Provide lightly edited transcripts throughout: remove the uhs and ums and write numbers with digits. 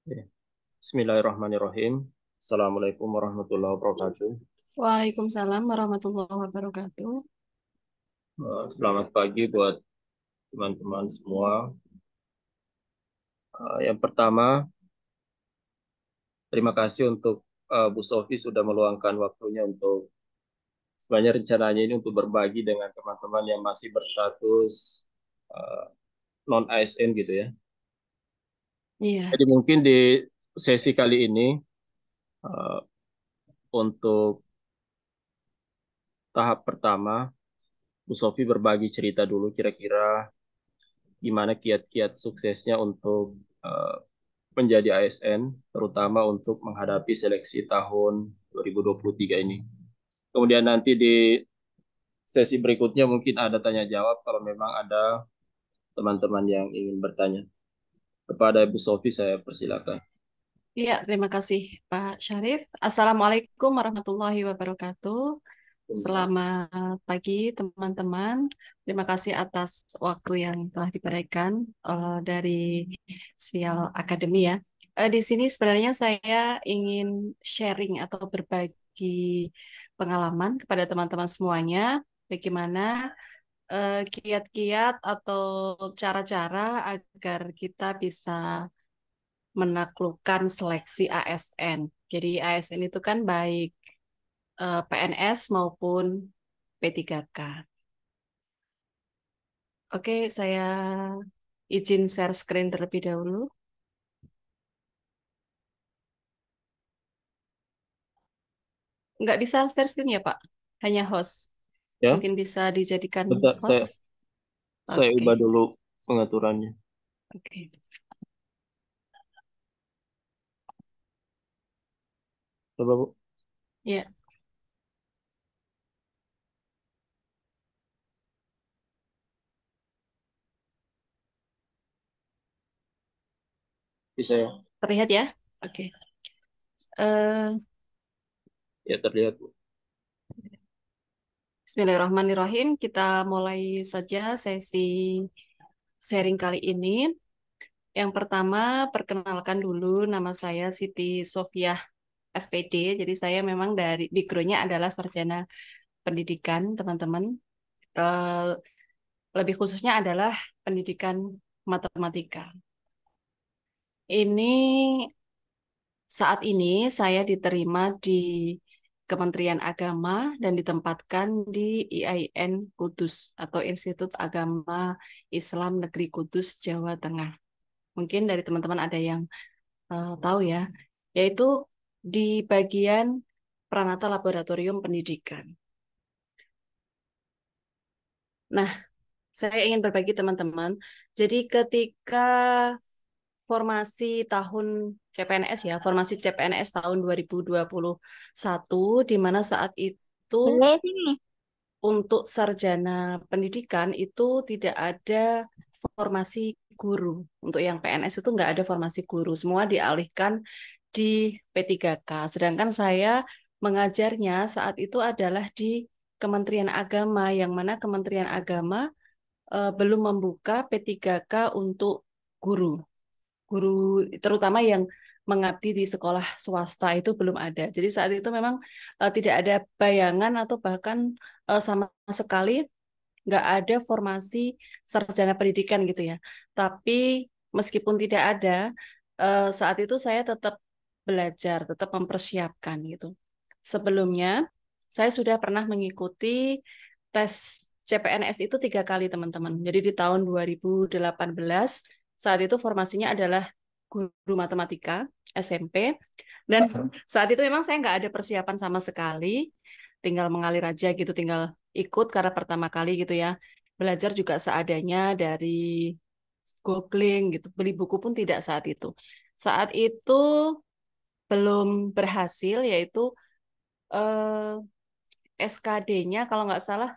Ya. Bismillahirrahmanirrahim. Assalamualaikum warahmatullahi wabarakatuh. Waalaikumsalam warahmatullahi wabarakatuh. Selamat pagi buat teman-teman semua. Yang pertama, terima kasih untuk Bu Sofi sudah meluangkan waktunya untuk sebenarnya rencananya ini untuk berbagi dengan teman-teman yang masih berstatus uh, non ASN gitu ya. Iya, Jadi mungkin di sesi kali ini uh, untuk tahap pertama, Bu Sofi berbagi cerita dulu kira-kira gimana kiat-kiat suksesnya untuk uh, menjadi ASN, terutama untuk menghadapi seleksi tahun 2023 ini. Kemudian nanti di sesi berikutnya mungkin ada tanya jawab kalau memang ada teman-teman yang ingin bertanya. Kepada Ibu Sofi saya persilakan. iya, terima kasih Pak Syarif. Assalamualaikum warahmatullahi wabarakatuh. Selamat pagi teman-teman. Terima kasih atas waktu yang telah diberikan dari Sial Academy ya. Di sini sebenarnya saya ingin sharing atau berbagi pengalaman kepada teman-teman semuanya. Bagaimana kiat-kiat atau cara-cara agar kita bisa menaklukkan seleksi ASN. Jadi ASN itu kan baik PNS maupun P3K. Oke, saya izin share screen terlebih dahulu. Nggak bisa share screen ya, Pak? Hanya host. Ya, Mungkin bisa dijadikan bentar host. saya Oke, ubah dulu pengaturannya. oke. Coba Bu, Ya, bisa ya? terlihat ya? Oke. Eh, Ya terlihat Bu. Bismillahirrahmanirrahim. Kita mulai saja sesi sharing kali ini. Yang pertama, perkenalkan dulu nama saya Siti Sofiah SPD. Jadi saya memang dari background-nya adalah sarjana pendidikan, teman-teman. Eh, Lebih khususnya adalah pendidikan matematika. Ini saat ini saya diterima di Kementerian Agama dan ditempatkan di IAIN Kudus atau Institut Agama Islam Negeri Kudus, Jawa Tengah. Mungkin dari teman-teman ada yang tahu ya, yaitu di bagian Pranata Laboratorium Pendidikan. Nah, saya ingin berbagi teman-teman. Jadi ketika formasi tahun CPNS ya, formasi CPNS tahun 2021, di mana saat itu Boleh sini. untuk sarjana pendidikan itu tidak ada formasi guru. Untuk yang PNS itu nggak ada formasi guru, semua dialihkan di P3K. Sedangkan saya mengajarnya saat itu adalah di Kementerian Agama, yang mana Kementerian Agama belum membuka P3K untuk guru. Guru terutama yang mengabdi di sekolah swasta itu belum ada. Jadi saat itu memang tidak ada bayangan atau bahkan sama sekali nggak ada formasi sarjana pendidikan gitu ya. Tapi meskipun tidak ada, saat itu saya tetap belajar, tetap mempersiapkan gitu. Sebelumnya, saya sudah pernah mengikuti tes CPNS itu 3 kali, teman-teman. Jadi di tahun 2018, saat itu formasinya adalah guru matematika SMP. Dan saat itu memang saya nggak ada persiapan sama sekali, tinggal mengalir aja gitu, tinggal ikut karena pertama kali gitu ya. Belajar juga seadanya dari googling gitu. Beli buku pun tidak saat itu. Saat itu belum berhasil, yaitu SKD-nya kalau nggak salah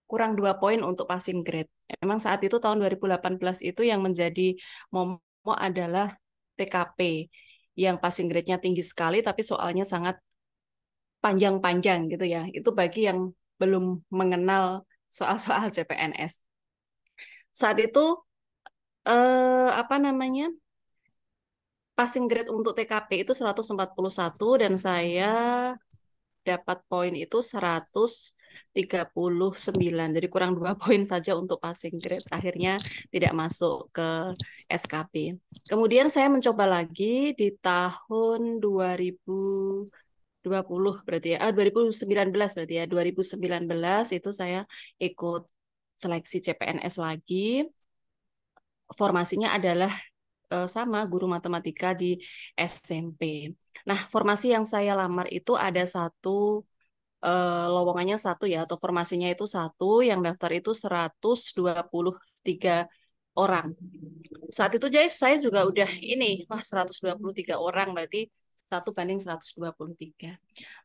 kurang 2 poin untuk passing grade. Memang saat itu tahun 2018 itu yang menjadi momok adalah TKP yang passing grade-nya tinggi sekali tapi soalnya sangat panjang-panjang gitu ya. Itu bagi yang belum mengenal soal-soal CPNS. Saat itu apa namanya? passing grade untuk TKP itu 141 dan saya dapat poin itu 139. Jadi kurang 2 poin saja untuk passing grade. Akhirnya tidak masuk ke SKP. Kemudian saya mencoba lagi di tahun 2020 berarti ya. 2019 berarti ya. 2019 itu saya ikut seleksi CPNS lagi. Formasinya adalah sama guru matematika di SMP. Nah, formasi yang saya lamar itu ada satu lowongannya satu ya, atau formasinya itu satu, yang daftar itu 123 orang. Saat itu jadi saya juga udah ini, wah 123 orang berarti 1 banding 123.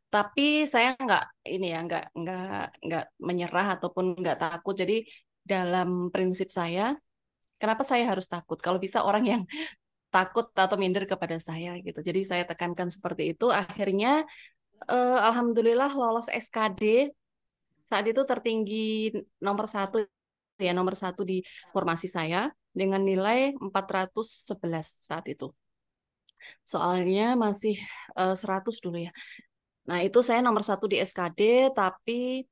Tapi saya nggak ini ya, nggak menyerah ataupun nggak takut. Jadi dalam prinsip saya, kenapa saya harus takut? Kalau bisa orang yang takut atau minder kepada saya gitu. Jadi saya tekankan seperti itu. Akhirnya alhamdulillah lolos SKD. Saat itu tertinggi nomor satu ya, nomor satu di formasi saya dengan nilai 411 saat itu. Soalnya masih 100 dulu ya. Nah, itu saya nomor satu di SKD, tapi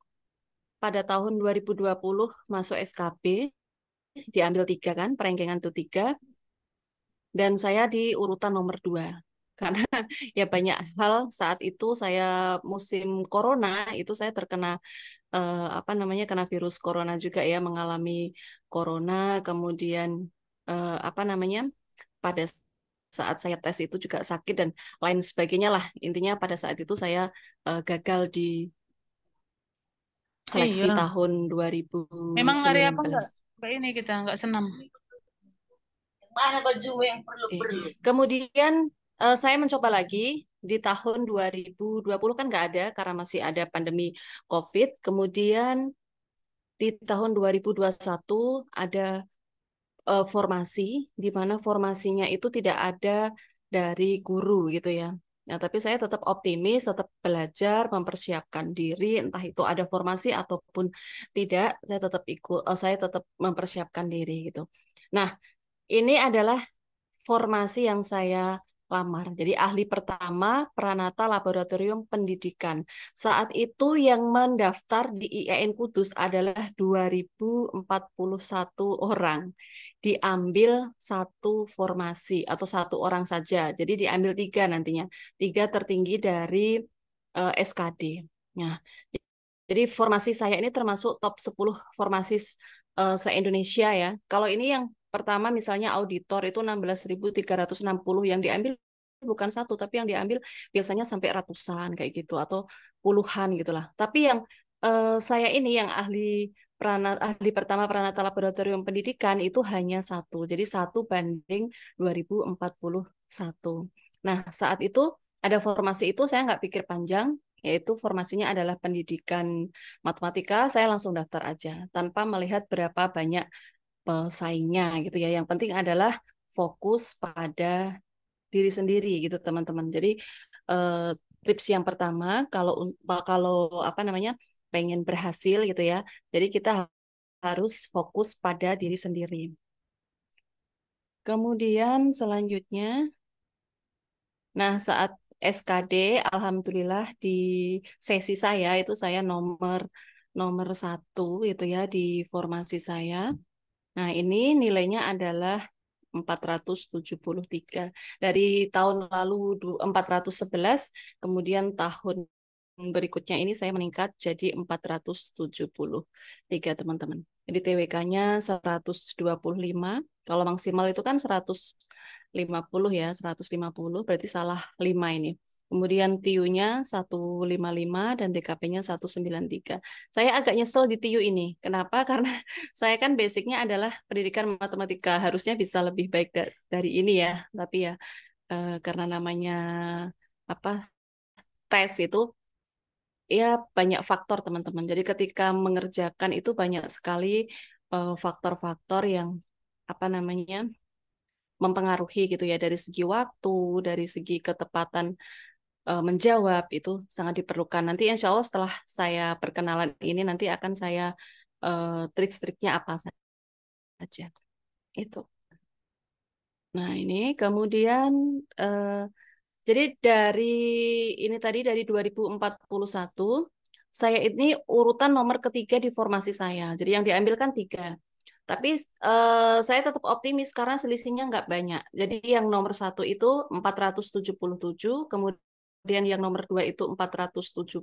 pada tahun 2020 masuk SKB, diambil tiga kan, perengkengan itu tiga, dan saya di urutan nomor dua. Karena ya banyak hal saat itu saya musim corona, itu saya terkena apa namanya kena virus corona juga ya, mengalami corona, kemudian apa namanya pada saat saya tes itu juga sakit dan lain sebagainya lah. Intinya pada saat itu saya gagal di seleksi Iya, tahun memang hari apa 2019. enggak ini kita enggak senam. Mana baju yang perlu Oke. perlu? Kemudian saya mencoba lagi di tahun 2020 kan nggak ada karena masih ada pandemi COVID. Kemudian di tahun 2021 ada formasi, di mana formasinya itu tidak ada dari guru gitu ya. Nah, tapi saya tetap optimis, tetap belajar, mempersiapkan diri, entah itu ada formasi ataupun tidak, saya tetap ikut, saya tetap mempersiapkan diri gitu. Nah, ini adalah formasi yang saya lamar. Jadi ahli pertama Pranata Laboratorium Pendidikan. Saat itu yang mendaftar di IAIN Kudus adalah 2041 orang. Diambil satu formasi atau satu orang saja. Jadi diambil tiga nantinya. Tiga tertinggi dari SKD. Nah, jadi formasi saya ini termasuk top 10 formasi se-Indonesia ya. Kalau ini yang pertama misalnya auditor itu 16.360 yang diambil bukan satu tapi yang diambil biasanya sampai ratusan kayak gitu atau puluhan gitulah. Tapi yang saya ini yang ahli pertama Pranata Laboratorium Pendidikan itu hanya satu. Jadi 1 banding 2041. Nah, saat itu ada formasi itu saya nggak pikir panjang, yaitu formasinya adalah pendidikan matematika, saya langsung daftar aja tanpa melihat berapa banyak pesaingnya gitu ya. Yang penting adalah fokus pada diri sendiri gitu teman-teman. Jadi eh, tips yang pertama kalau kalau apa namanya pengen berhasil gitu ya. Jadi kita harus fokus pada diri sendiri. Kemudian selanjutnya, nah saat SKD, alhamdulillah di sesi saya itu saya nomor nomor satu itu ya di formasi saya. Nah, ini nilainya adalah 473. Dari tahun lalu 411, kemudian tahun berikutnya ini saya meningkat jadi 473, teman-teman. Jadi TWK-nya 125. Kalau maksimal itu kan 150 ya, 150 berarti salah 5 ini. Kemudian TIU-nya 155 dan DKP-nya 193. Saya agak nyesel di TIU ini. Kenapa? Karena saya kan basicnya adalah pendidikan matematika. Harusnya bisa lebih baik dari ini ya. Tapi ya karena namanya apa tes itu ya banyak faktor teman-teman. Jadi ketika mengerjakan itu banyak sekali faktor-faktor yang apa namanya mempengaruhi gitu ya dari segi waktu, dari segi ketepatan menjawab itu sangat diperlukan. Nanti insya Allah setelah saya perkenalan ini nanti akan saya trik-triknya apa saja. Itu. Nah, ini kemudian jadi ini tadi dari 2041 saya ini urutan nomor ketiga di formasi saya. Jadi yang diambil kan 3. Tapi saya tetap optimis karena selisihnya nggak banyak. Jadi yang nomor 1 itu 477, kemudian yang nomor 2 itu 476,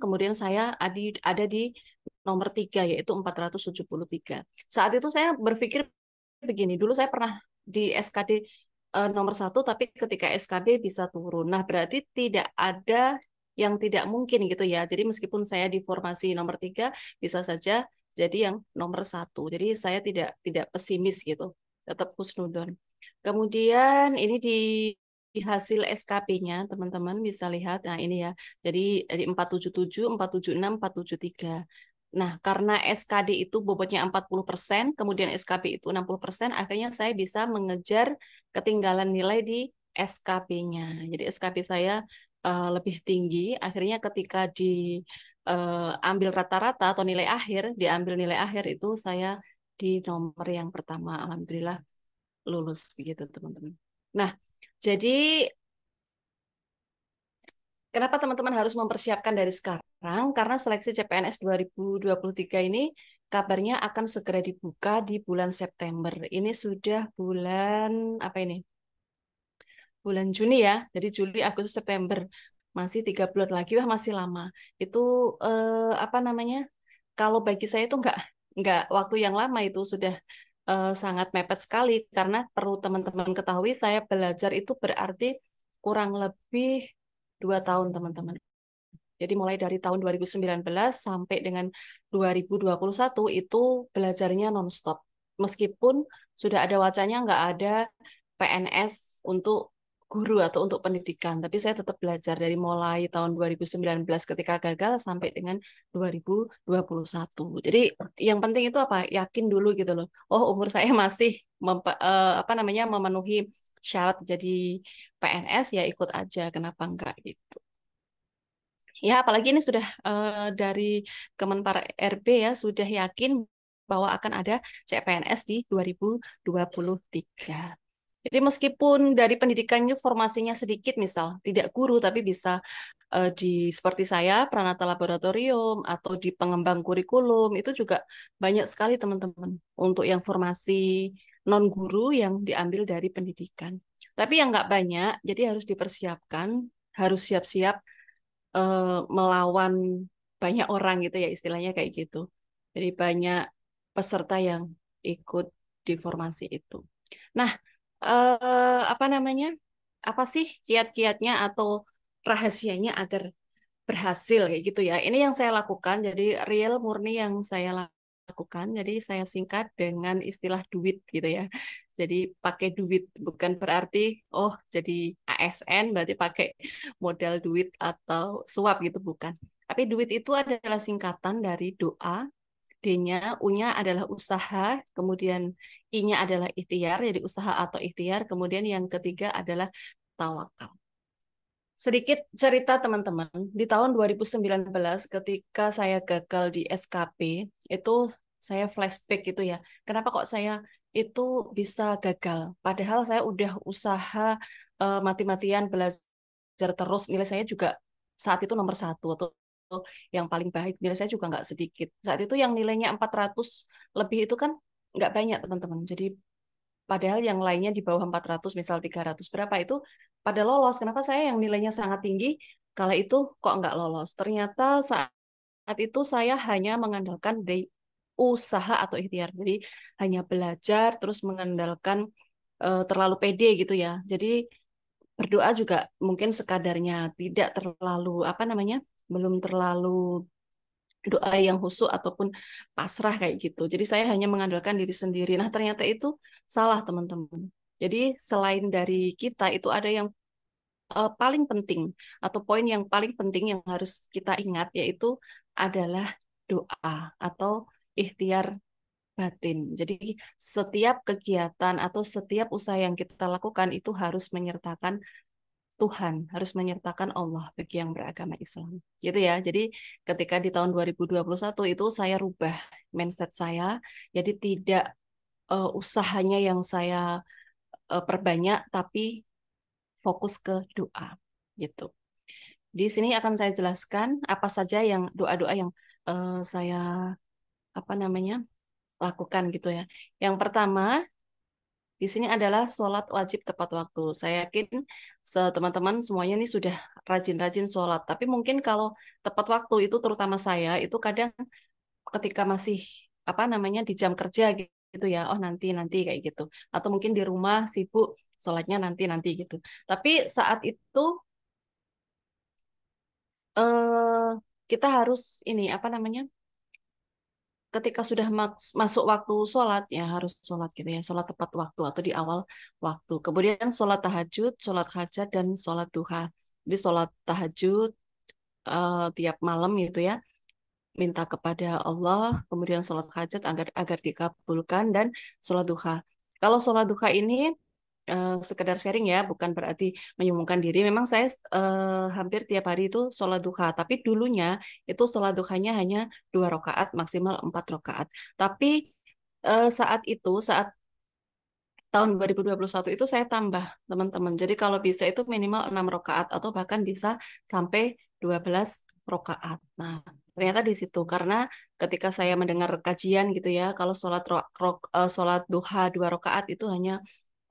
kemudian saya ada di nomor 3 yaitu 473. Saat itu saya berpikir begini, dulu saya pernah di SKD nomor 1, tapi ketika SKB bisa turun. Nah, berarti tidak ada yang tidak mungkin gitu ya. Jadi meskipun saya di formasi nomor 3, bisa saja jadi yang nomor 1. Jadi saya tidak pesimis gitu, tetap husnudon. Kemudian ini di hasil SKP-nya teman-teman bisa lihat. Nah, ini ya. Jadi dari 477, 476, 473. Nah, karena SKD itu bobotnya 40%, kemudian SKP itu 60%, akhirnya saya bisa mengejar ketinggalan nilai di SKP-nya. Jadi SKP saya lebih tinggi. Akhirnya ketika diambil rata-rata atau nilai akhir, diambil nilai akhir itu saya di nomor yang pertama. Alhamdulillah lulus begitu teman-teman. Nah, jadi kenapa teman-teman harus mempersiapkan dari sekarang? Karena seleksi CPNS 2023 ini kabarnya akan segera dibuka di bulan September. Ini sudah bulan apa ini? Bulan Juni ya. Jadi Juli, Agustus, September. Masih 3 bulan lagi, wah masih lama. Itu apa namanya? Kalau bagi saya itu nggak waktu yang lama, itu sudah sangat mepet sekali karena perlu teman-teman ketahui saya belajar itu berarti kurang lebih 2 tahun teman-teman. Jadi mulai dari tahun 2019 sampai dengan 2021 itu belajarnya nonstop. Meskipun sudah ada wacanya nggak ada PNS untuk guru atau untuk pendidikan, tapi saya tetap belajar dari mulai tahun 2019 ketika gagal sampai dengan 2021. Jadi yang penting itu apa? Yakin dulu gitu loh. Oh, umur saya masih apa namanya memenuhi syarat jadi PNS, ya ikut aja, kenapa enggak gitu. Ya, apalagi ini sudah dari Kemenpar RB ya, sudah yakin bahwa akan ada CPNS di 2023. Jadi meskipun dari pendidikannya formasinya sedikit, misal tidak guru, tapi bisa di seperti saya, Pranata Laboratorium, atau di pengembang kurikulum, itu juga banyak sekali teman-teman untuk yang formasi non-guru yang diambil dari pendidikan. Tapi yang nggak banyak, jadi harus dipersiapkan, harus siap-siap melawan banyak orang gitu ya, istilahnya kayak gitu. Jadi banyak peserta yang ikut di formasi itu. Nah, apa namanya? Apa sih kiat-kiatnya atau rahasianya agar berhasil kayak gitu ya? Ini yang saya lakukan, jadi real murni yang saya lakukan. Jadi saya singkat dengan istilah duit gitu ya. Jadi pakai duit bukan berarti oh jadi ASN berarti pakai modal duit atau suap gitu, bukan. Tapi duit itu adalah singkatan dari doa, D-nya, U-nya adalah usaha, kemudian I-nya adalah ikhtiar, jadi usaha atau ikhtiar, kemudian yang ketiga adalah tawakal. Sedikit cerita teman-teman, di tahun 2019 ketika saya gagal di SKP, itu saya flashback gitu ya. Kenapa kok saya itu bisa gagal? Padahal saya udah usaha mati-matian belajar terus, nilai saya juga saat itu nomor 1 atau yang paling baik, nilai saya juga nggak sedikit. Saat itu yang nilainya 400 lebih itu kan nggak banyak teman-teman. Jadi padahal yang lainnya di bawah 400, misal 300 berapa itu pada lolos. Kenapa saya yang nilainya sangat tinggi, kala itu kok nggak lolos? Ternyata saat itu saya hanya mengandalkan dari usaha atau ikhtiar. Jadi hanya belajar, terus mengandalkan terlalu pede gitu ya. Jadi berdoa juga mungkin sekadarnya, tidak terlalu, apa namanya, belum terlalu doa yang khusyuk ataupun pasrah kayak gitu. Jadi saya hanya mengandalkan diri sendiri. Nah, ternyata itu salah, teman-teman. Jadi selain dari kita itu ada yang paling penting atau poin yang paling penting yang harus kita ingat, yaitu adalah doa atau ikhtiar batin. Jadi setiap kegiatan atau setiap usaha yang kita lakukan itu harus menyertakan Tuhan, harus menyertakan Allah bagi yang beragama Islam. Gitu ya. Jadi ketika di tahun 2021 itu saya rubah mindset saya. Jadi tidak usahanya yang saya perbanyak, tapi fokus ke doa gitu. Di sini akan saya jelaskan apa saja yang doa-doa yang saya lakukan gitu ya. Yang pertama di sini adalah sholat wajib tepat waktu. Saya yakin teman-teman semuanya ini sudah rajin-rajin sholat. Tapi mungkin kalau tepat waktu itu terutama saya itu kadang ketika masih di jam kerja gitu ya. Oh nanti kayak gitu. Atau mungkin di rumah sibuk sholatnya nanti gitu. Tapi saat itu eh kita harus ketika sudah masuk waktu sholat ya harus sholat gitu ya, sholat tepat waktu atau di awal waktu. Kemudian sholat tahajud, sholat hajat, dan sholat duha. Jadi sholat tahajud tiap malam gitu ya, minta kepada Allah, kemudian sholat hajat agar dikabulkan, dan sholat duha. Kalau sholat duha ini sekedar sharing ya, bukan berarti menyombongkan diri. Memang saya hampir tiap hari itu sholat duha, tapi dulunya itu sholat duhanya hanya 2 rakaat, maksimal 4 rakaat. Tapi saat tahun 2021 itu saya tambah, teman-teman. Jadi kalau bisa itu minimal 6 rakaat atau bahkan bisa sampai 12 rakaat. Nah, ternyata di situ karena ketika saya mendengar kajian gitu ya, kalau sholat duha 2 rakaat itu hanya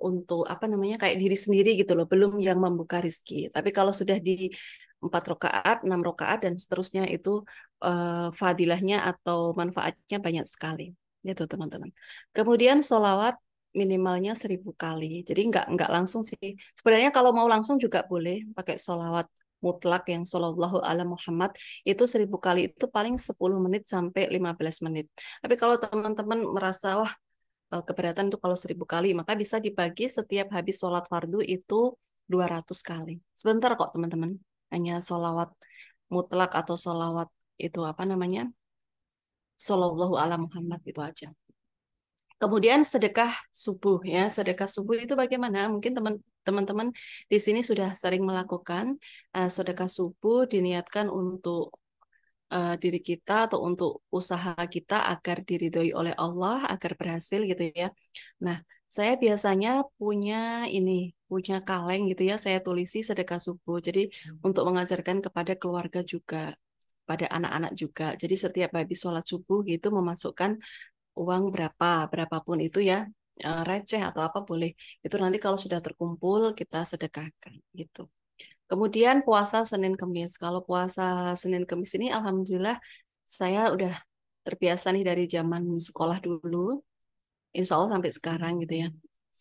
untuk kayak diri sendiri gitu loh, belum yang membuka rizki. Tapi kalau sudah di 4 rakaat, 6 rakaat dan seterusnya itu fadilahnya atau manfaatnya banyak sekali, gitu teman-teman. Kemudian sholawat minimalnya 1000 kali. Jadi nggak langsung sih. Sebenarnya kalau mau langsung juga boleh pakai sholawat mutlak yang shollallahu ala Muhammad itu 1000 kali itu paling 10 menit sampai 15 menit. Tapi kalau teman-teman merasa wah keberatan itu kalau 1000 kali, maka bisa dibagi setiap habis sholat fardu itu 200 kali. Sebentar kok teman-teman. Hanya sholawat mutlak atau sholawat itu Shollallahu ala Muhammad itu aja. Kemudian sedekah subuh ya, sedekah subuh itu bagaimana? Mungkin teman-teman di sini sudah sering melakukan sedekah subuh diniatkan untuk diri kita atau untuk usaha kita agar diridhoi oleh Allah, agar berhasil gitu ya. Nah, saya biasanya punya kaleng gitu ya, saya tulisi sedekah subuh. Jadi untuk mengajarkan kepada keluarga juga, pada anak-anak juga. Jadi setiap habis sholat subuh gitu memasukkan uang berapapun itu ya, receh atau apa boleh. Itu nanti kalau sudah terkumpul kita sedekahkan gitu. Kemudian puasa Senin Kemis. Kalau puasa Senin Kemis ini alhamdulillah saya udah terbiasa nih dari zaman sekolah dulu. Insya Allah sampai sekarang gitu ya.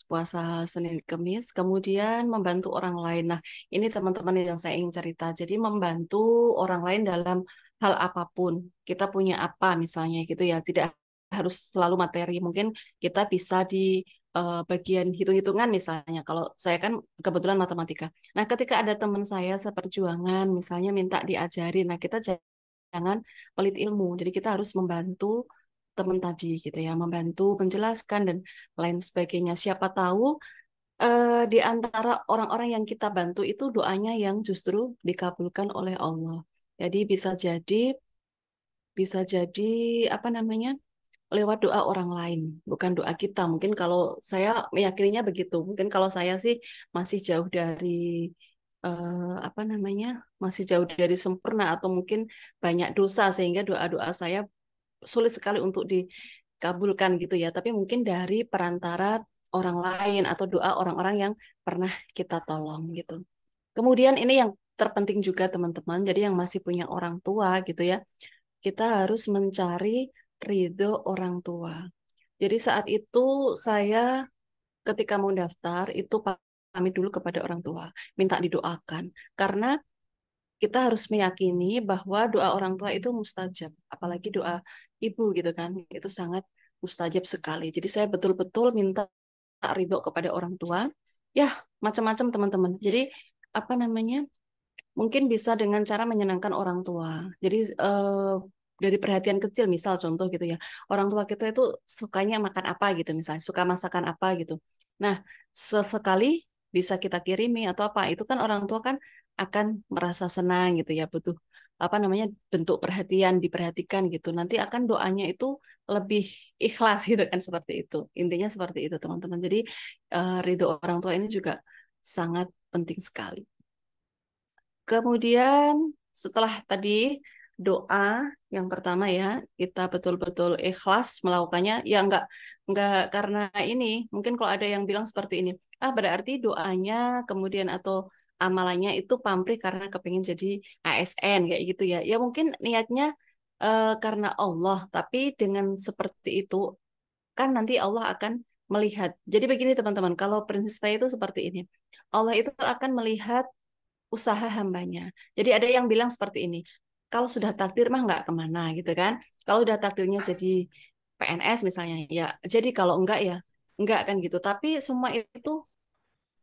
Puasa Senin Kemis, kemudian membantu orang lain. Nah, ini teman-teman yang saya ingin cerita. Jadi membantu orang lain dalam hal apapun. Kita punya apa misalnya gitu ya. Tidak harus selalu materi. Mungkin kita bisa di bagian hitung-hitungan misalnya. Kalau saya kan kebetulan matematika. Nah, ketika ada teman saya seperjuangan misalnya minta diajarin, nah kita jangan pelit ilmu. Jadi kita harus membantu teman tadi gitu ya, membantu menjelaskan dan lain sebagainya. Siapa tahu di antara orang-orang yang kita bantu itu doanya yang justru dikabulkan oleh Allah. Jadi bisa jadi lewat doa orang lain, bukan doa kita. Mungkin kalau saya meyakininya begitu. Mungkin kalau saya sih masih jauh dari masih jauh dari sempurna atau mungkin banyak dosa sehingga doa-doa saya sulit sekali untuk dikabulkan gitu ya. Tapi mungkin dari perantara orang lain atau doa orang-orang yang pernah kita tolong gitu. Kemudian ini yang terpenting juga teman-teman. Jadi yang masih punya orang tua gitu ya, kita harus mencari ridho orang tua. Jadi saat itu saya ketika mau daftar itu pamit dulu kepada orang tua, minta didoakan. Karena kita harus meyakini bahwa doa orang tua itu mustajab, apalagi doa ibu gitu kan, itu sangat mustajab sekali. Jadi saya betul-betul minta ridho kepada orang tua. Ya, macam-macam teman-teman. Jadi mungkin bisa dengan cara menyenangkan orang tua. Jadi dari perhatian kecil, misal contoh gitu ya, orang tua kita itu sukanya makan apa gitu, misalnya suka masakan apa gitu. Nah, sesekali bisa kita kirimi atau apa, itu kan orang tua kan akan merasa senang gitu ya, butuh apa namanya bentuk perhatian, diperhatikan gitu. Nanti akan doanya itu lebih ikhlas gitu kan seperti itu. Intinya seperti itu teman-teman. Jadi ridho orang tua ini juga sangat penting sekali. Kemudian setelah tadi doa yang pertama ya, kita betul-betul ikhlas melakukannya. Ya enggak karena ini. Mungkin kalau ada yang bilang seperti ini, berarti doanya kemudian atau amalannya itu pamrih karena kepingin jadi ASN kayak gitu ya. Ya mungkin niatnya karena Allah, tapi dengan seperti itu kan nanti Allah akan melihat. Jadi begini teman-teman, kalau prinsip saya itu seperti ini. Allah itu akan melihat usaha hambanya. Jadi ada yang bilang seperti ini, kalau sudah takdir mah nggak kemana gitu kan. Kalau udah takdirnya jadi PNS misalnya, ya jadi kalau enggak ya enggak kan gitu. Tapi semua itu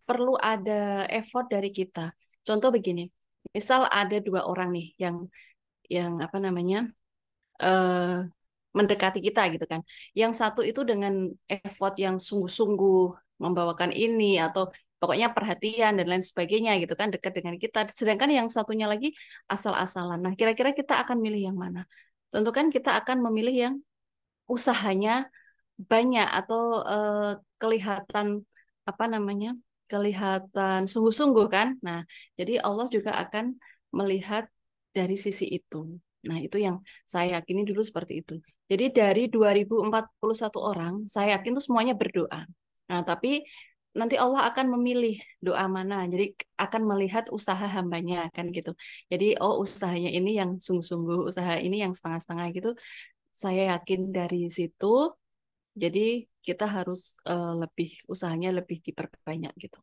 perlu ada effort dari kita. Contoh begini, misal ada dua orang nih yang apa namanya eh, mendekati kita gitu kan. Yang satu itu dengan effort yang sungguh-sungguh membawakan ini atau pokoknya perhatian dan lain sebagainya gitu kan dekat dengan kita. Sedangkan yang satunya lagi asal-asalan. Nah, kira-kira kita akan milih yang mana? Tentu kan kita akan memilih yang usahanya banyak atau kelihatan apa namanya? Kelihatan sungguh-sungguh kan. Nah, jadi Allah juga akan melihat dari sisi itu. Nah, itu yang saya yakini dulu seperti itu. Jadi dari 2041 orang, saya yakin itu semuanya berdoa. Nah, tapi nanti Allah akan memilih doa mana. Jadi akan melihat usaha hambanya kan gitu. Jadi oh usahanya ini yang sungguh-sungguh, usaha ini yang setengah-setengah gitu. Saya yakin dari situ. Jadi kita harus lebih usahanya lebih diperbanyak gitu.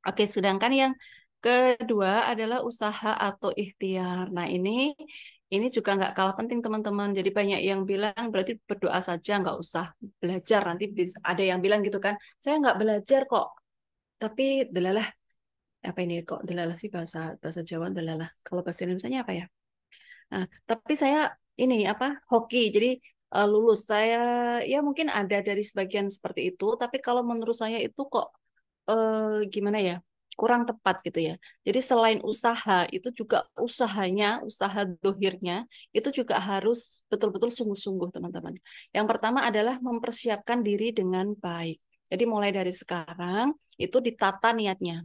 Oke, sedangkan yang kedua adalah usaha atau ikhtiar. Nah, ini juga nggak kalah penting teman-teman. Jadi banyak yang bilang berarti berdoa saja nggak usah belajar. Nanti ada yang bilang gitu kan, saya nggak belajar kok. Tapi delalah apa ini kok delalah sih bahasa bahasa Jawa delalah. Kalau bahasa Indonesia apa ya? Nah, tapi saya ini apa hoki. Jadi lulus saya ya mungkin ada dari sebagian seperti itu. Tapi kalau menurut saya itu kok gimana ya kurang tepat gitu ya. Jadi selain usaha itu juga usaha dohirnya itu juga harus betul-betul sungguh-sungguh teman-teman. Yang pertama adalah mempersiapkan diri dengan baik. Jadi mulai dari sekarang itu ditata niatnya.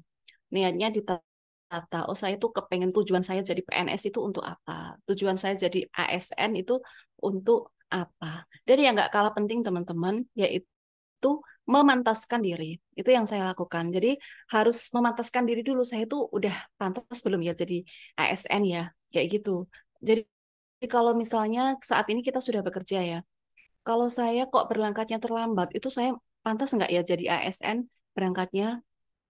Niatnya ditata. Oh saya tuh kepengen tujuan saya jadi PNS itu untuk apa? Tujuan saya jadi ASN itu untuk apa? Dan yang nggak kalah penting teman-teman yaitu memantaskan diri. Itu yang saya lakukan. Jadi harus memantaskan diri dulu. Saya itu udah pantas belum ya jadi ASN ya, kayak gitu. Jadi kalau misalnya saat ini kita sudah bekerja ya, kalau saya kok berangkatnya terlambat, itu saya pantas nggak ya jadi ASN berangkatnya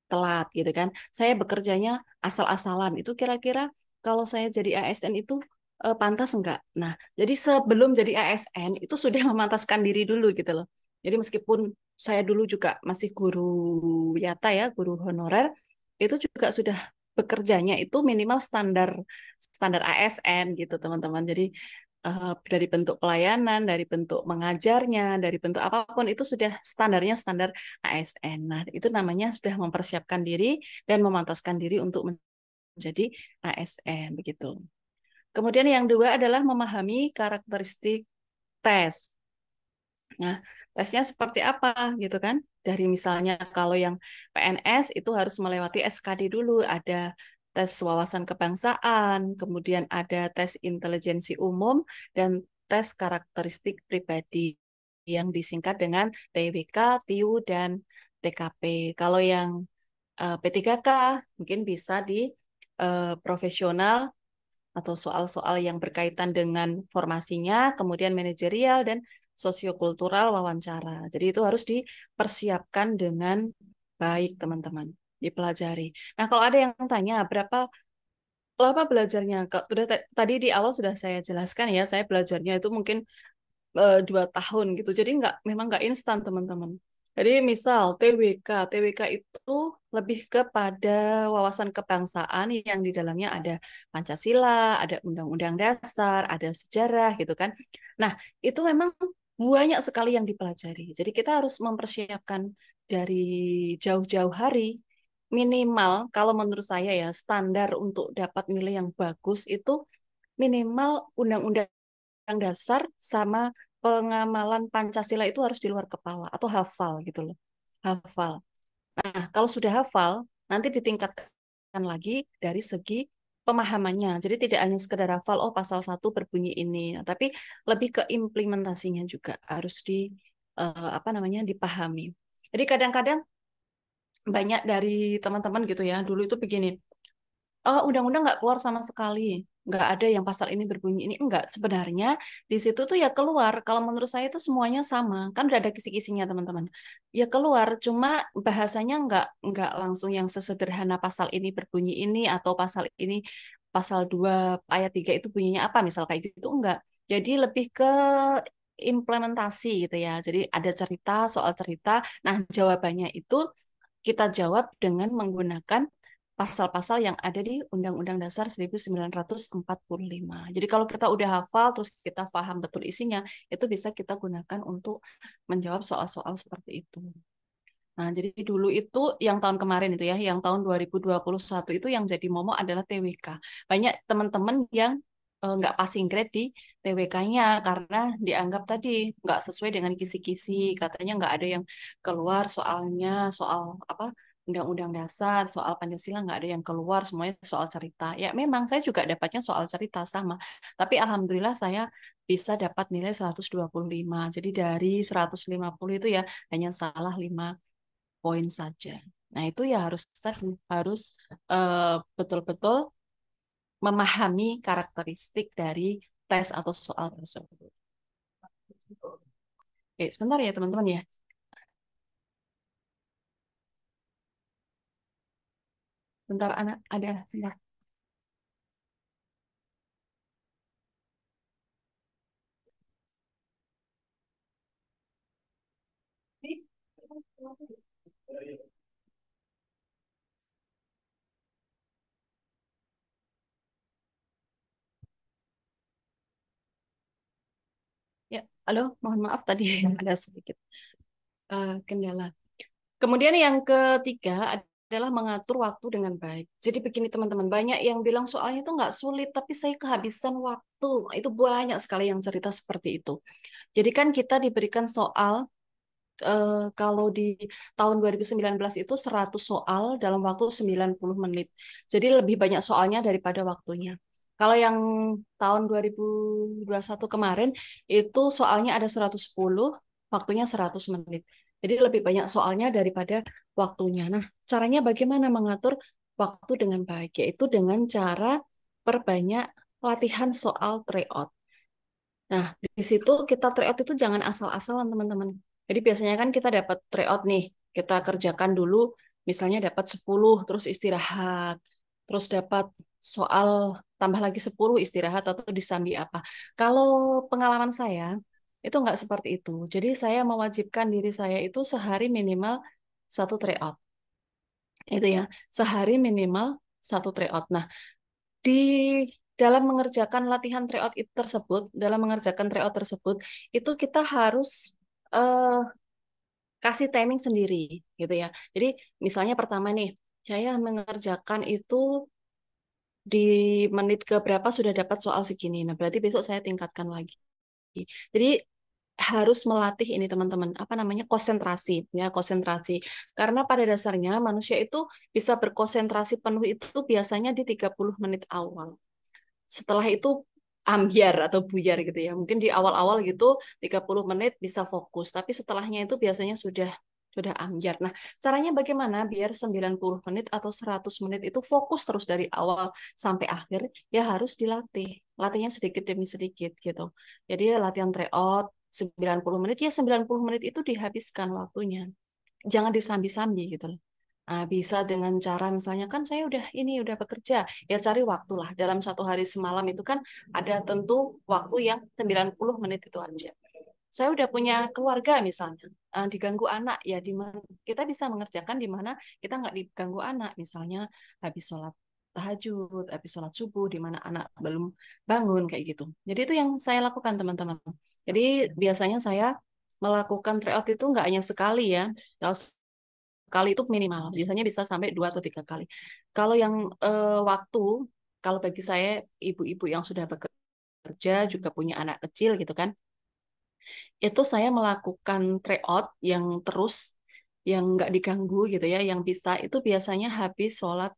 telat gitu kan. Saya bekerjanya asal-asalan. Itu kira-kira kalau saya jadi ASN itu pantas enggak? Nah, jadi sebelum jadi ASN itu sudah memantaskan diri dulu gitu loh. Jadi meskipun saya dulu juga masih guru Yata ya, guru honorer, itu juga sudah bekerjanya itu minimal standar standar ASN gitu teman-teman. Jadi dari bentuk pelayanan, dari bentuk mengajarnya, dari bentuk apapun itu sudah standarnya standar ASN. Nah, itu namanya sudah mempersiapkan diri dan memantaskan diri untuk menjadi ASN begitu. Kemudian yang dua adalah memahami karakteristik tes. Nah, tesnya seperti apa gitu kan? Dari misalnya kalau yang PNS itu harus melewati SKD dulu, ada tes wawasan kebangsaan, kemudian ada tes intelijensi umum dan tes karakteristik pribadi yang disingkat dengan TWK, TIU dan TKP. Kalau yang P3K mungkin bisa di profesional atau soal-soal yang berkaitan dengan formasinya, kemudian manajerial dan sosiokultural wawancara. Jadi itu harus dipersiapkan dengan baik, teman-teman. Dipelajari. Nah, kalau ada yang tanya berapa lama belajarnya? Sudah tadi di awal sudah saya jelaskan ya, saya belajarnya itu mungkin 2 tahun gitu. Jadi memang nggak instan teman-teman. Jadi misal TWK itu lebih kepada wawasan kebangsaan yang di dalamnya ada Pancasila, ada Undang-Undang Dasar, ada sejarah gitu kan. Nah itu memang banyak sekali yang dipelajari. Jadi kita harus mempersiapkan dari jauh-jauh hari. Minimal kalau menurut saya ya standar untuk dapat nilai yang bagus itu minimal undang-undang dasar sama pengamalan Pancasila itu harus di luar kepala atau hafal gitu loh. Hafal. Nah, kalau sudah hafal, nanti ditingkatkan lagi dari segi pemahamannya. Jadi tidak hanya sekedar hafal, oh pasal 1 berbunyi ini, nah, tapi lebih ke implementasinya juga harus apa namanya dipahami. Jadi kadang-kadang banyak dari teman-teman gitu ya, dulu itu begini, oh, undang-undang nggak keluar sama sekali. Nggak ada yang pasal ini berbunyi ini. Enggak. Sebenarnya di situ tuh ya keluar. Kalau menurut saya itu semuanya sama. Kan udah ada kisi-kisinya, teman-teman. Ya keluar. Cuma bahasanya nggak langsung yang sesederhana pasal ini berbunyi ini atau pasal ini pasal 2 ayat 3 itu bunyinya apa. Misal kayak gitu. Enggak. Jadi lebih ke implementasi gitu ya. Jadi ada cerita, soal cerita. Nah, jawabannya itu kita jawab dengan menggunakan pasal-pasal yang ada di Undang-Undang Dasar 1945. Jadi kalau kita udah hafal, terus kita paham betul isinya, itu bisa kita gunakan untuk menjawab soal-soal seperti itu. Nah, jadi dulu itu yang tahun kemarin itu ya, yang tahun 2021 itu yang jadi momok adalah TWK. Banyak teman-teman yang nggak passing grade di TWK-nya karena dianggap tadi nggak sesuai dengan kisi-kisi, katanya nggak ada yang keluar soalnya, soal apa Undang-Undang Dasar, soal Pancasila nggak ada yang keluar, semuanya soal cerita. Ya memang saya juga dapatnya soal cerita sama, tapi alhamdulillah saya bisa dapat nilai 125. Jadi dari 150 itu ya hanya salah 5 poin saja. Nah, itu ya harus betul-betul memahami karakteristik dari tes atau soal tersebut. Oke, sebentar ya teman-teman ya. Bentar anak ada. Bentar. Ya, halo, mohon maaf tadi ada sedikit kendala. Kemudian yang ketiga adalah mengatur waktu dengan baik. Jadi begini teman-teman, banyak yang bilang soalnya itu nggak sulit, tapi saya kehabisan waktu. Itu banyak sekali yang cerita seperti itu. Jadi kan kita diberikan soal, kalau di tahun 2019 itu 100 soal dalam waktu 90 menit. Jadi lebih banyak soalnya daripada waktunya. Kalau yang tahun 2021 kemarin itu soalnya ada 110, waktunya 100 menit. Jadi lebih banyak soalnya daripada waktunya. Nah, caranya bagaimana mengatur waktu dengan baik? Yaitu dengan cara perbanyak latihan soal tryout. Nah, di situ kita tryout itu jangan asal-asalan, teman-teman. Jadi biasanya kan kita dapat tryout nih, kita kerjakan dulu, misalnya dapat 10, terus istirahat. Terus dapat soal tambah lagi 10 istirahat atau disambi apa. Kalau pengalaman saya, itu nggak seperti itu. Jadi saya mewajibkan diri saya itu sehari minimal 1 tryout. Itu ya, sehari minimal 1 tryout. Nah, di dalam mengerjakan latihan tryout itu tersebut, dalam mengerjakan tryout tersebut, itu kita harus eh, kasih timing sendiri, gitu ya. Jadi misalnya pertama nih, saya mengerjakan itu di menit ke berapa sudah dapat soal segini. Nah, berarti besok saya tingkatkan lagi. Jadi harus melatih ini teman-teman, apa namanya konsentrasi, ya konsentrasi. Karena pada dasarnya manusia itu bisa berkonsentrasi penuh itu biasanya di 30 menit awal. Setelah itu ambyar atau buyar gitu ya. Mungkin di awal-awal gitu 30 menit bisa fokus, tapi setelahnya itu biasanya sudah ambyar. Nah, caranya bagaimana biar 90 menit atau 100 menit itu fokus terus dari awal sampai akhir? Ya harus dilatih. Latihnya sedikit demi sedikit gitu. Jadi latihan tryout 90 menit, ya 90 menit itu dihabiskan waktunya. Jangan disambi-sambi gitu loh. Nah, bisa dengan cara misalnya kan saya udah bekerja, ya cari waktu lah. Dalam 1 hari semalam itu kan ada tentu waktu yang 90 menit itu aja. Saya udah punya keluarga misalnya, diganggu anak, ya di mana kita bisa mengerjakan di mana kita nggak diganggu anak, misalnya habis sholat tahajud, habis sholat subuh, di mana anak belum bangun kayak gitu. Jadi itu yang saya lakukan teman-teman. Jadi biasanya saya melakukan tryout itu nggak hanya sekali ya. Kalau sekali itu minimal, biasanya bisa sampai 2 atau 3 kali. Kalau yang waktu kalau bagi saya ibu-ibu yang sudah bekerja juga punya anak kecil gitu kan, itu saya melakukan tryout yang terus, yang nggak diganggu gitu ya, yang bisa itu biasanya habis sholat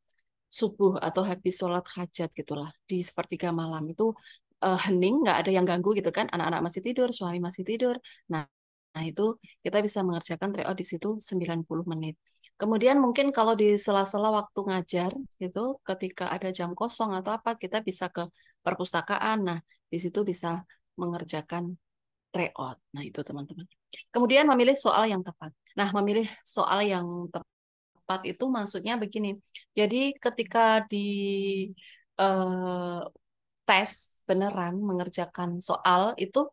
subuh atau habis sholat hajat gitulah di sepertiga malam itu, hening, nggak ada yang ganggu gitu kan, anak-anak masih tidur, suami masih tidur. Nah, nah itu kita bisa mengerjakan tryout di situ 90 menit. Kemudian mungkin kalau di sela-sela waktu ngajar gitu, ketika ada jam kosong atau apa, kita bisa ke perpustakaan. Nah, di situ bisa mengerjakan tryout. Nah, itu teman-teman. Kemudian memilih soal yang tepat. Nah, memilih soal yang tepat itu maksudnya begini. Jadi ketika di eh, tes beneran mengerjakan soal itu,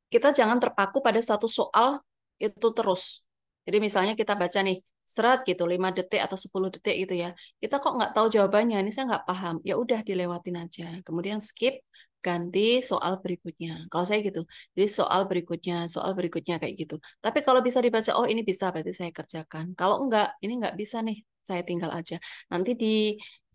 kita jangan terpaku pada satu soal itu terus. Jadi misalnya kita baca nih, serat gitu, 5 detik atau 10 detik gitu ya. Kita kok nggak tahu jawabannya, ini saya nggak paham. Ya udah dilewatin aja. Kemudian skip, ganti soal berikutnya. Kalau saya gitu. Jadi soal berikutnya kayak gitu. Tapi kalau bisa dibaca, oh ini bisa, berarti saya kerjakan. Kalau enggak, ini nggak bisa nih, saya tinggal aja. Nanti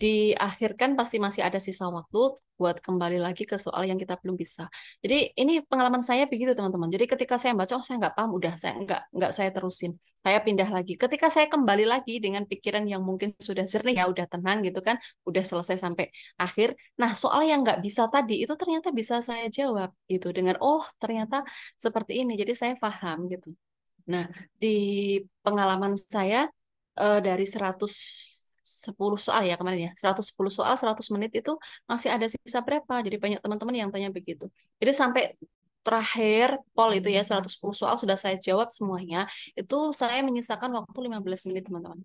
di akhir kan pasti masih ada sisa waktu buat kembali lagi ke soal yang kita belum bisa. Jadi ini pengalaman saya begitu teman-teman. Jadi ketika saya baca, oh saya nggak paham, udah saya nggak saya terusin. Saya pindah lagi. Ketika saya kembali lagi dengan pikiran yang mungkin sudah jernih ya, udah tenang gitu kan, udah selesai sampai akhir. Nah soal yang nggak bisa tadi itu ternyata bisa saya jawab gitu dengan oh ternyata seperti ini. Jadi saya paham gitu. Nah di pengalaman saya, dari 110 soal ya kemarin ya, 110 soal 100 menit itu masih ada sisa berapa? Jadi banyak teman-teman yang tanya begitu. Jadi sampai terakhir pol itu ya 110 soal sudah saya jawab semuanya, itu saya menyisakan waktu 15 menit teman-teman.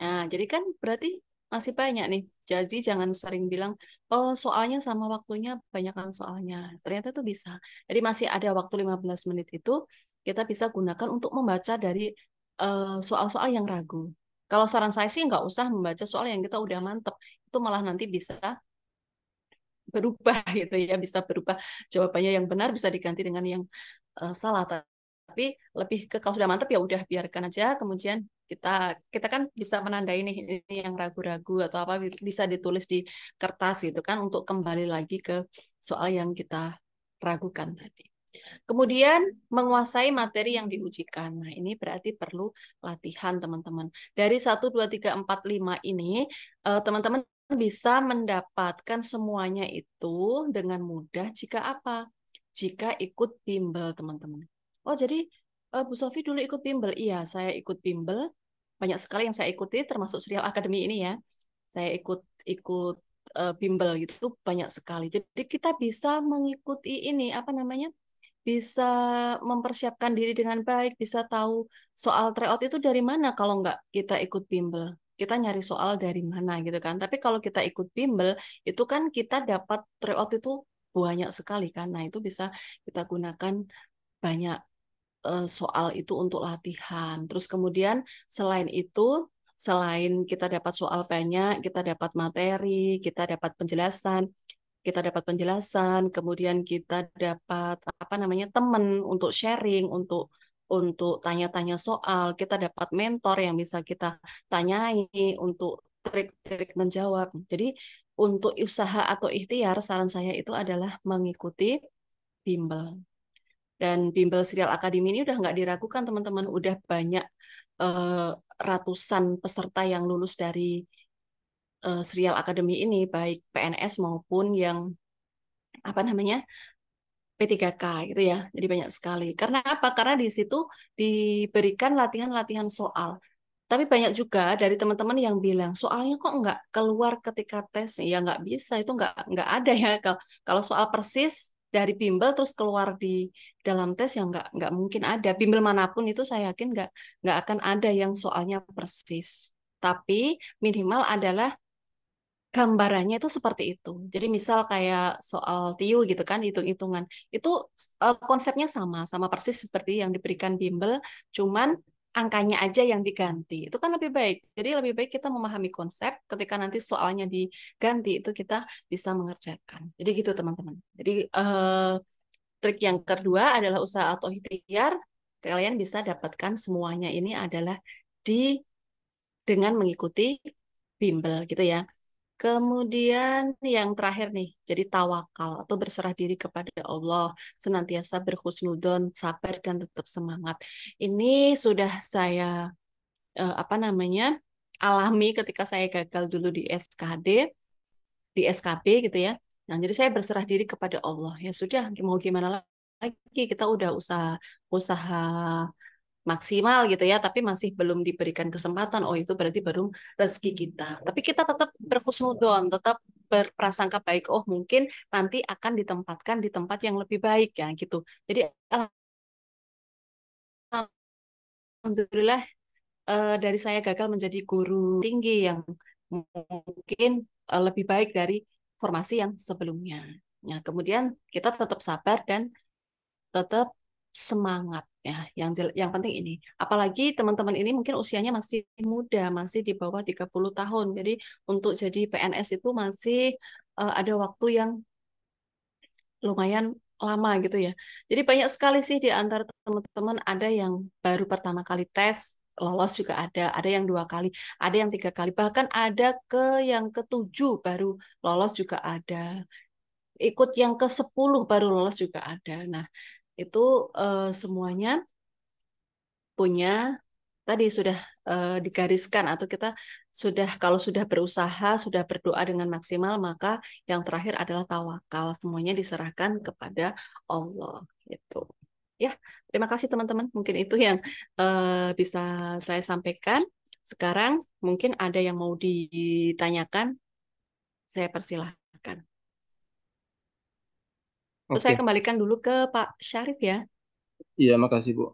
Nah, jadi kan berarti masih banyak nih. Jadi jangan sering bilang, oh soalnya sama waktunya, banyakkan soalnya. Ternyata itu bisa. Jadi masih ada waktu 15 menit itu kita bisa gunakan untuk membaca dari soal-soal yang ragu. Kalau saran saya sih nggak usah membaca soal yang kita udah mantep. Itu malah nanti bisa berubah gitu ya, bisa berubah jawabannya yang benar bisa diganti dengan yang salah. Tapi lebih ke kalau sudah mantap ya udah biarkan aja. Kemudian kita kita kan bisa menandai nih ini yang ragu-ragu atau apa bisa ditulis di kertas gitu kan untuk kembali lagi ke soal yang kita ragukan tadi. Kemudian menguasai materi yang diujikan. Nah, ini berarti perlu latihan, teman-teman. Dari 1, 2, 3, 4, 5 ini, teman-teman bisa mendapatkan semuanya itu dengan mudah jika apa? Jika ikut bimbel, teman-teman. Oh, jadi Bu Sofi dulu ikut bimbel. Iya, saya ikut bimbel. Banyak sekali yang saya ikuti, termasuk Serial Academy ini ya. Saya ikut ikut bimbel gitu banyak sekali. Jadi kita bisa mengikuti ini apa namanya? Bisa mempersiapkan diri dengan baik, bisa tahu soal tryout itu dari mana kalau nggak kita ikut bimbel. Kita nyari soal dari mana gitu kan. Tapi kalau kita ikut bimbel, itu kan kita dapat tryout itu banyak sekali kan. Nah, itu bisa kita gunakan banyak soal itu untuk latihan. Terus kemudian selain itu, selain kita dapat soal banyak, kita dapat materi, kita dapat penjelasan, kemudian kita dapat apa namanya teman untuk sharing, untuk tanya-tanya soal, kita dapat mentor yang bisa kita tanyai untuk trik-trik menjawab. Jadi untuk usaha atau ikhtiar, saran saya itu adalah mengikuti bimbel. Dan bimbel Serial Academy ini udah nggak diragukan teman-teman, udah banyak eh, ratusan peserta yang lulus dari Serial Academy ini, baik PNS maupun yang apa namanya P3K gitu ya. Jadi banyak sekali. Karena apa? Karena di situ diberikan latihan-latihan soal. Tapi banyak juga dari teman-teman yang bilang soalnya kok nggak keluar ketika tes. Ya nggak bisa, itu nggak ada ya. Kalau soal persis dari bimbel terus keluar di dalam tes ya nggak mungkin ada. Bimbel manapun itu saya yakin nggak akan ada yang soalnya persis. Tapi minimal adalah gambarannya itu seperti itu. Jadi misal kayak soal TIU gitu kan, hitung-hitungan. Itu konsepnya sama persis seperti yang diberikan bimbel, cuman angkanya aja yang diganti. Itu kan lebih baik. Jadi lebih baik kita memahami konsep, ketika nanti soalnya diganti, itu kita bisa mengerjakan. Jadi gitu teman-teman. Jadi trik yang kedua adalah usaha atau ikhtiar. Kalian bisa dapatkan semuanya ini adalah dengan mengikuti bimbel gitu ya. Kemudian yang terakhir nih, jadi tawakal atau berserah diri kepada Allah, senantiasa berhusnudon, sabar dan tetap semangat. Ini sudah saya apa namanya alami ketika saya gagal dulu di SKD, di SKB gitu ya. Nah, jadi saya berserah diri kepada Allah. Ya sudah, mau gimana lagi, kita udah usaha usaha maksimal gitu ya, tapi masih belum diberikan kesempatan. Oh, itu berarti baru rezeki kita. Tapi kita tetap berhusnudon, tetap berprasangka baik. Oh, mungkin nanti akan ditempatkan di tempat yang lebih baik ya gitu. Jadi alhamdulillah dari saya gagal menjadi guru tinggi yang mungkin lebih baik dari formasi yang sebelumnya. Nah, kemudian kita tetap sabar dan tetap semangat ya. Yang penting ini, apalagi teman-teman ini mungkin usianya masih muda, masih di bawah 30 tahun. Jadi untuk jadi PNS itu masih ada waktu yang lumayan lama gitu ya. Jadi banyak sekali sih di antara teman-teman ada yang baru pertama kali tes lolos juga ada yang 2 kali, ada yang 3 kali, bahkan ada ke yang ke-7 baru lolos juga ada, ikut yang ke-10 baru lolos juga ada. Nah, itu semuanya punya tadi sudah digariskan atau kita sudah kalau sudah berusaha, sudah berdoa dengan maksimal, maka yang terakhir adalah tawakal. Semuanya diserahkan kepada Allah gitu. Ya, terima kasih teman-teman. Mungkin itu yang bisa saya sampaikan. Sekarang mungkin ada yang mau ditanyakan, saya persilahkan. Terus saya Oke, kembalikan dulu ke Pak Syarif ya. iya makasih Bu.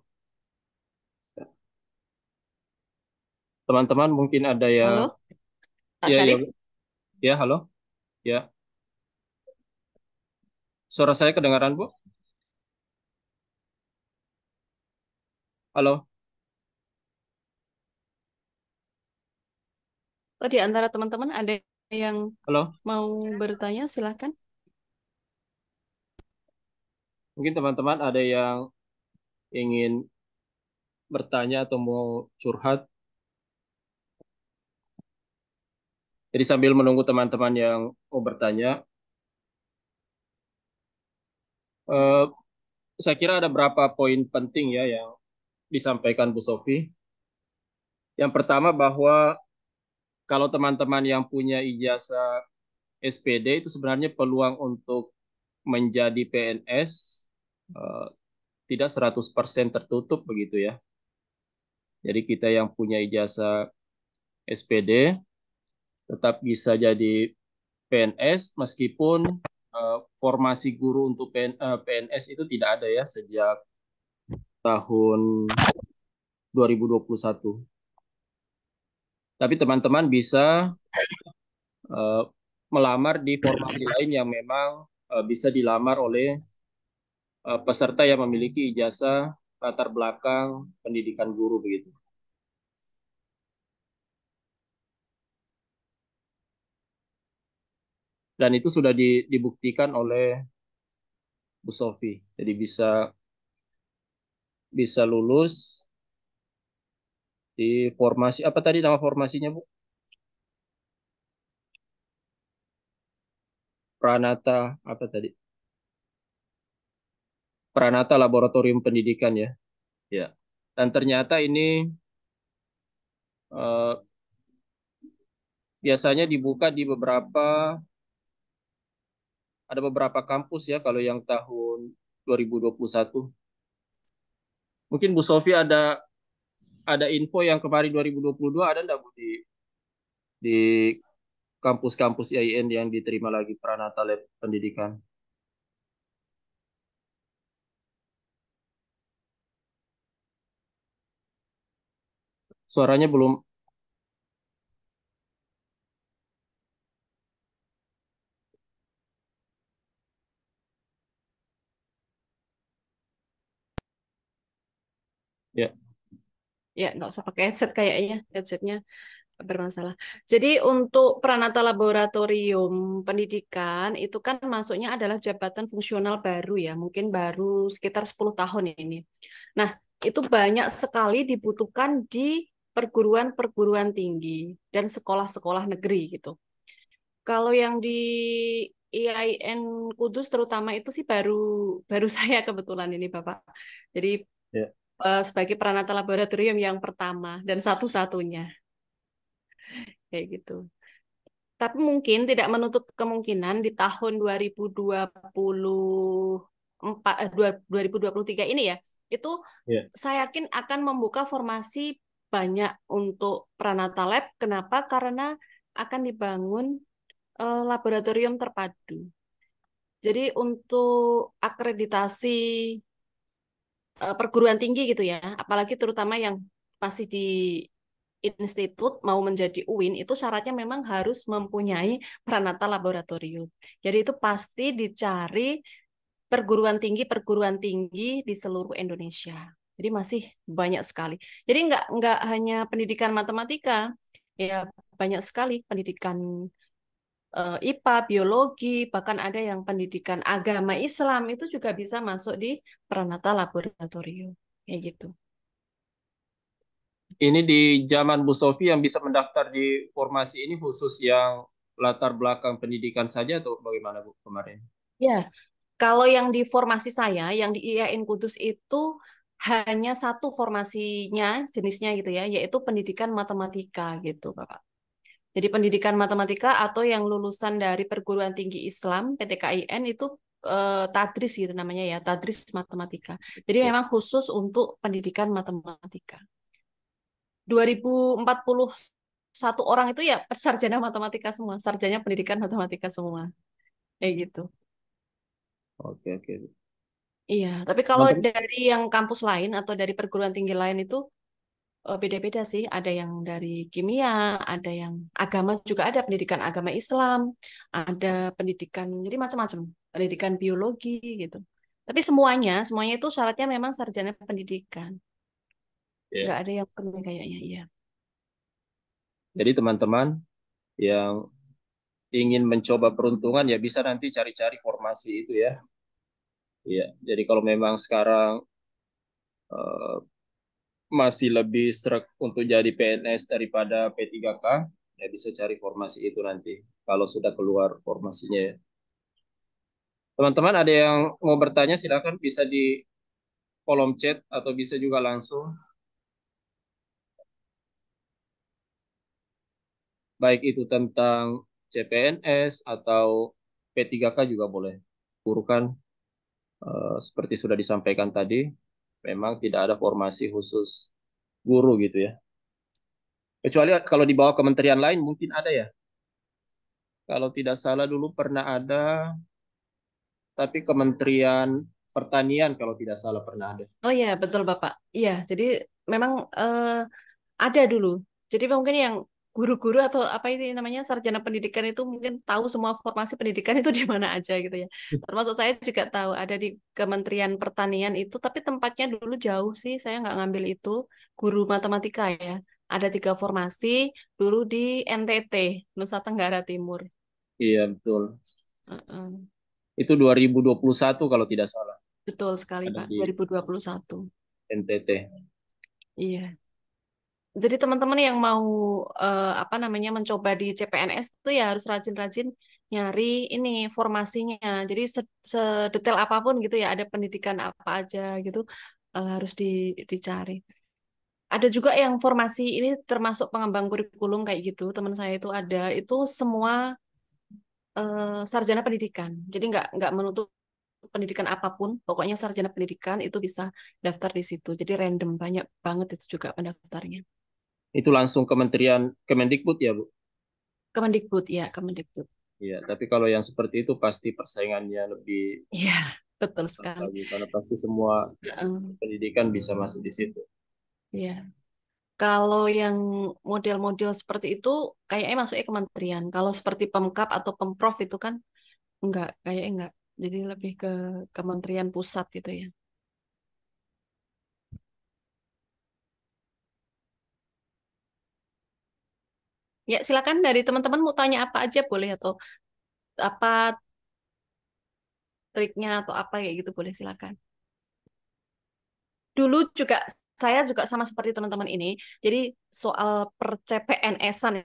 Teman-teman mungkin ada yang, Halo, Pak iya iya Syarif. Bu. Ya halo, ya. Suara saya kedengaran Bu? Halo, Oh, di antara teman-teman ada yang halo. mau bertanya, silakan. Mungkin teman-teman ada yang ingin bertanya atau mau curhat. Jadi sambil menunggu teman-teman yang mau bertanya, eh, saya kira ada beberapa poin penting ya yang disampaikan Bu Sofi. Yang pertama bahwa kalau teman-teman yang punya ijazah SPD itu sebenarnya peluang untuk menjadi PNS eh, tidak 100% tertutup begitu ya. Jadi kita yang punya ijazah SPD tetap bisa jadi PNS meskipun formasi guru untuk PNS itu tidak ada ya sejak tahun 2021. Tapi teman-teman bisa eh, melamar di formasi lain yang memang bisa dilamar oleh peserta yang memiliki ijazah latar belakang pendidikan guru begitu. Dan itu sudah dibuktikan oleh Bu Sofi. Jadi bisa bisa lulus di formasi apa tadi nama formasinya Bu? Pranata apa tadi? Pranata Laboratorium Pendidikan ya. Ya. Dan ternyata ini eh, biasanya dibuka di ada beberapa kampus ya kalau yang tahun 2021. Mungkin Bu Sofi ada info yang kemarin 2022 ada enggak Bu di kampus-kampus IAIN yang diterima lagi Pranata Lab Pendidikan? Suaranya belum ya. Ya, nggak usah pakai headset kayaknya. Headsetnya bermasalah. Jadi untuk Pranata Laboratorium Pendidikan itu kan masuknya adalah jabatan fungsional baru ya, mungkin baru sekitar 10 tahun ini. Nah, itu banyak sekali dibutuhkan di perguruan-perguruan tinggi dan sekolah-sekolah negeri gitu. Kalau yang di IAIN Kudus terutama itu sih baru baru saya kebetulan ini Bapak. Jadi Ya. sebagai peranata laboratorium yang pertama dan satu-satunya kayak gitu. Tapi mungkin tidak menutup kemungkinan di tahun 2023 ini ya, itu Ya. saya yakin akan membuka formasi banyak untuk Pranata Lab. Kenapa? Karena akan dibangun laboratorium terpadu. Jadi untuk akreditasi perguruan tinggi gitu ya, apalagi terutama yang masih di institut mau menjadi UIN itu syaratnya memang harus mempunyai Pranata Laboratorium. Jadi itu pasti dicari perguruan tinggi di seluruh Indonesia. Jadi masih banyak sekali. Jadi nggak hanya pendidikan matematika, ya banyak sekali pendidikan IPA, biologi, bahkan ada yang pendidikan agama Islam itu juga bisa masuk di Pranata Laboratorium. Kayak gitu. Ini di zaman Bu Sofi yang bisa mendaftar di formasi ini khusus yang latar belakang pendidikan saja atau bagaimana Bu kemarin? Ya, kalau yang di formasi saya, yang di IAIN Kudus itu hanya satu formasinya, jenisnya gitu ya, yaitu pendidikan matematika gitu, Bapak. Jadi pendidikan matematika atau yang lulusan dari perguruan tinggi Islam, PTKIN itu tadris gitu namanya ya, tadris matematika. Jadi Ya. memang khusus untuk pendidikan matematika. 2041 orang itu ya sarjana matematika semua, sarjana pendidikan matematika semua. Kayak gitu. Oke, oke. Iya, tapi kalau Teman-teman, dari yang kampus lain atau dari perguruan tinggi lain itu beda-beda sih. Ada yang dari kimia, ada yang agama juga ada pendidikan agama Islam, ada pendidikan jadi macam-macam, pendidikan biologi gitu. Tapi semuanya itu syaratnya memang sarjana pendidikan. ya. Nggak ada yang penting kayaknya, iya. Jadi teman-teman yang ingin mencoba peruntungan ya bisa nanti cari-cari formasi itu ya. Iya. Jadi kalau memang sekarang eh, masih lebih serak untuk jadi PNS daripada P3K, ya bisa cari formasi itu nanti kalau sudah keluar formasinya ya. Teman-teman ada yang mau bertanya silakan bisa di kolom chat atau bisa juga langsung. Baik itu tentang CPNS atau P3K juga boleh. Guru kan seperti sudah disampaikan tadi, memang tidak ada formasi khusus guru gitu ya. Kecuali kalau di bawah kementerian lain mungkin ada ya. Kalau tidak salah dulu pernah ada, tapi Kementerian Pertanian kalau tidak salah pernah ada. Oh iya, betul Bapak. Iya, jadi memang ada dulu. Jadi mungkin yang guru-guru atau apa itu namanya sarjana pendidikan itu mungkin tahu semua formasi pendidikan itu di mana aja gitu ya. Termasuk saya juga tahu ada di Kementerian Pertanian itu, tapi tempatnya dulu jauh sih. Saya nggak ngambil itu guru matematika ya. Ada 3 formasi dulu di NTT, Nusa Tenggara Timur. Iya betul. Heeh. Itu 2021 kalau tidak salah Betul sekali ada Pak, di 2021. NTT. Iya. Jadi teman-teman yang mau apa namanya mencoba di CPNS itu ya harus rajin-rajin nyari ini formasinya. Jadi sedetail apapun gitu ya, ada pendidikan apa aja gitu harus dicari. Ada juga yang formasi ini termasuk pengembang kurikulum kayak gitu. Teman saya itu ada itu semua sarjana pendidikan. Jadi nggak menutup pendidikan apapun, pokoknya sarjana pendidikan itu bisa daftar di situ. Jadi random banyak banget itu juga pendaftarnya. Itu langsung Kementerian Kemendikbud ya, Bu? Kemendikbud ya, Kemendikbud. Iya, tapi kalau yang seperti itu pasti persaingannya lebih Iya, betul ketat sekali. lagi karena pasti semua Heeh, pendidikan bisa masuk di situ. iya. Kalau yang model-model seperti itu kayaknya masuknya kementerian. Kalau seperti Pemkab atau Pemprov itu kan kayaknya enggak. Jadi lebih ke kementerian pusat gitu ya. Ya, silakan dari teman-teman mau tanya apa aja boleh atau apa triknya atau apa kayak gitu boleh silakan. Dulu juga saya juga sama seperti teman-teman ini. Jadi soal per CPNS-an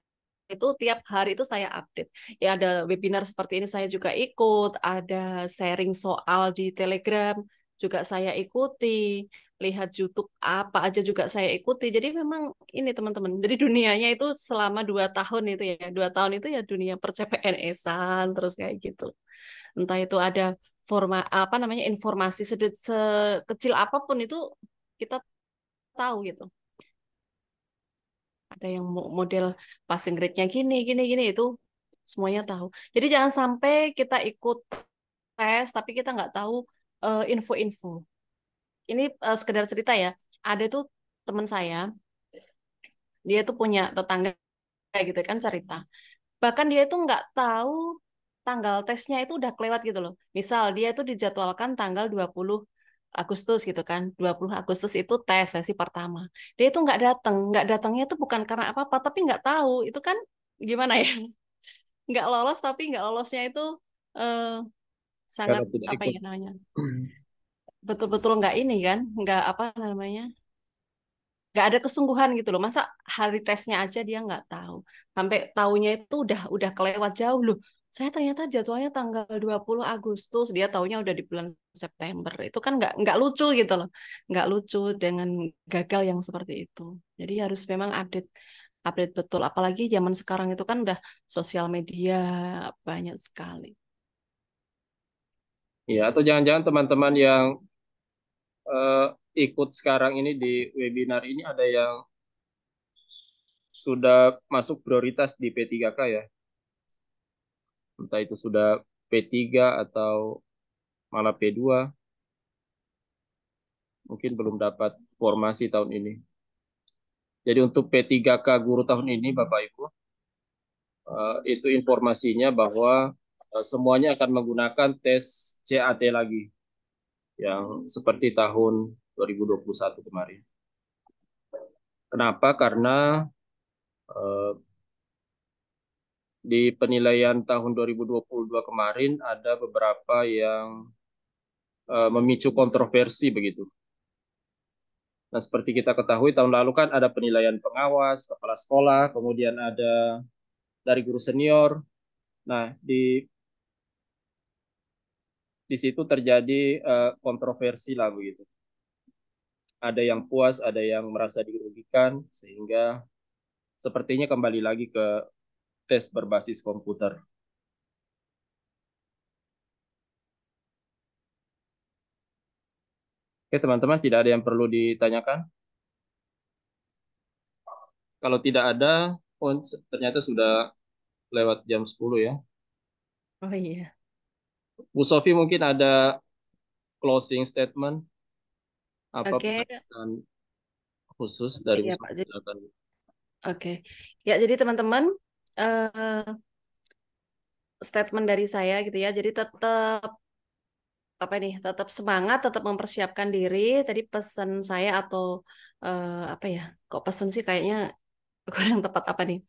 itu tiap hari itu saya update. Ya ada webinar seperti ini saya juga ikut, ada sharing soal di Telegram juga saya ikuti, lihat YouTube apa aja juga saya ikuti. Jadi memang ini teman-teman, jadi dunianya itu selama 2 tahun itu ya, 2 tahun itu ya dunia per-CPNS-an terus kayak gitu. Entah itu ada apa namanya informasi sekecil apapun itu kita tahu gitu. Ada yang model passing grade-nya gini, gini, gini itu semuanya tahu. Jadi jangan sampai kita ikut tes tapi kita nggak tahu info-info. Ini sekedar cerita ya. Ada tuh teman saya, dia tuh punya tetangga kayak gitu kan cerita. Bahkan dia itu nggak tahu tanggal tesnya itu udah kelewat gitu loh. Misal dia itu dijadwalkan tanggal 20 Agustus gitu kan. 20 Agustus itu tes sesi pertama. Dia itu nggak datang. Nggak datangnya itu bukan karena apa-apa, tapi nggak tahu. Itu kan gimana ya? Nggak lolos, tapi nggak lolosnya itu eh, sangat Karena tidak apa ikut. ya namanya? Betul-betul nggak ini kan? Nggak apa namanya? Nggak ada kesungguhan gitu loh. Masa hari tesnya aja dia nggak tahu. Sampai tahunya itu udah kelewat jauh loh. Saya ternyata jadwalnya tanggal 20 Agustus, dia tahunya udah di bulan September. Itu kan nggak lucu gitu loh. Nggak lucu dengan gagal yang seperti itu. Jadi harus memang update update betul. Apalagi zaman sekarang itu kan udah sosial media banyak sekali. Ya, atau jangan-jangan teman-teman yang eh, ikut sekarang ini di webinar ini ada yang sudah masuk prioritas di P3K ya. Entah itu sudah P3 atau malah P2, mungkin belum dapat formasi tahun ini. Jadi untuk P3K guru tahun ini, Bapak Ibu, itu informasinya bahwa semuanya akan menggunakan tes CAT lagi, yang seperti tahun 2021 kemarin. Kenapa? Karena eh, di penilaian tahun 2022 kemarin ada beberapa yang memicu kontroversi begitu. Nah, seperti kita ketahui tahun lalu kan ada penilaian pengawas, kepala sekolah, kemudian ada dari guru senior. Nah, di situ terjadi kontroversi lah begitu. Ada yang puas, ada yang merasa dirugikan, sehingga sepertinya kembali lagi ke tes berbasis komputer. Oke, teman-teman, tidak ada yang perlu ditanyakan? Kalau tidak ada, oh, ternyata sudah lewat jam 10 ya. Oh iya. Bu Sofi mungkin ada closing statement, apa Oke, pesan khusus dari Bu iya Pak. Sofi, silakan. Oke. Ya, jadi teman-teman, eh, statement dari saya gitu ya. Jadi tetap apa nih? Tetap semangat, tetap mempersiapkan diri. Tadi pesan saya atau apa ya? Kok pesan sih kayaknya kurang tepat apa nih?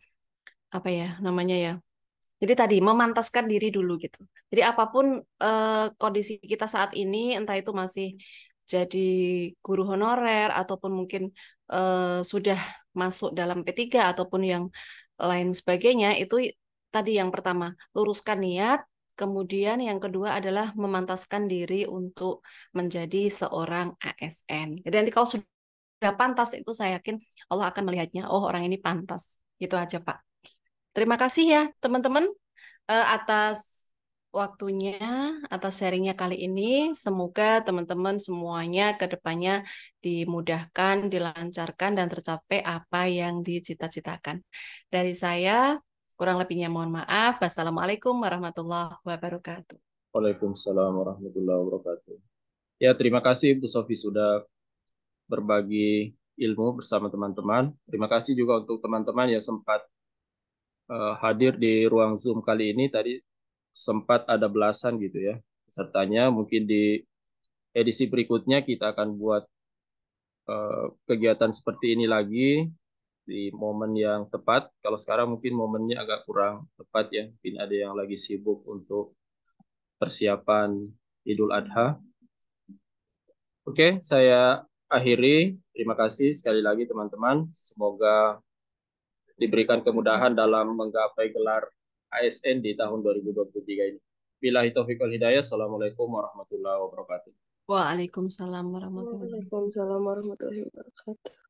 Apa ya namanya ya? Jadi tadi memantaskan diri dulu gitu. Jadi apapun kondisi kita saat ini, entah itu masih jadi guru honorer ataupun mungkin sudah masuk dalam P3 ataupun yang lain sebagainya, itu tadi yang pertama, luruskan niat, kemudian yang kedua adalah memantaskan diri untuk menjadi seorang ASN. Jadi nanti kalau sudah pantas itu saya yakin Allah akan melihatnya, oh orang ini pantas. Gitu aja, Pak. Terima kasih ya, teman-teman atas waktunya, atas sharingnya kali ini. Semoga teman-teman semuanya ke depannya dimudahkan, dilancarkan, dan tercapai apa yang dicita-citakan. Dari saya, kurang lebihnya mohon maaf. Wassalamualaikum warahmatullahi wabarakatuh. Waalaikumsalam warahmatullahi wabarakatuh. Ya, terima kasih Bu Sofi sudah berbagi ilmu bersama teman-teman. Terima kasih juga untuk teman-teman yang sempat hadir di ruang Zoom kali ini. Tadi sempat ada belasan gitu ya pesertanya. Mungkin di edisi berikutnya kita akan buat kegiatan seperti ini lagi di momen yang tepat. Kalau sekarang mungkin momennya agak kurang tepat ya. Mungkin ada yang lagi sibuk untuk persiapan Idul Adha. Oke, saya akhiri. Terima kasih sekali lagi teman-teman. Semoga diberikan kemudahan dalam menggapai gelar ASN di tahun 2023 ini. Billahi taufiq wal hidayah. Assalamualaikum warahmatullahi wabarakatuh. Waalaikumsalam warahmatullahi wabarakatuh. Waalaikumsalam warahmatullahi wabarakatuh.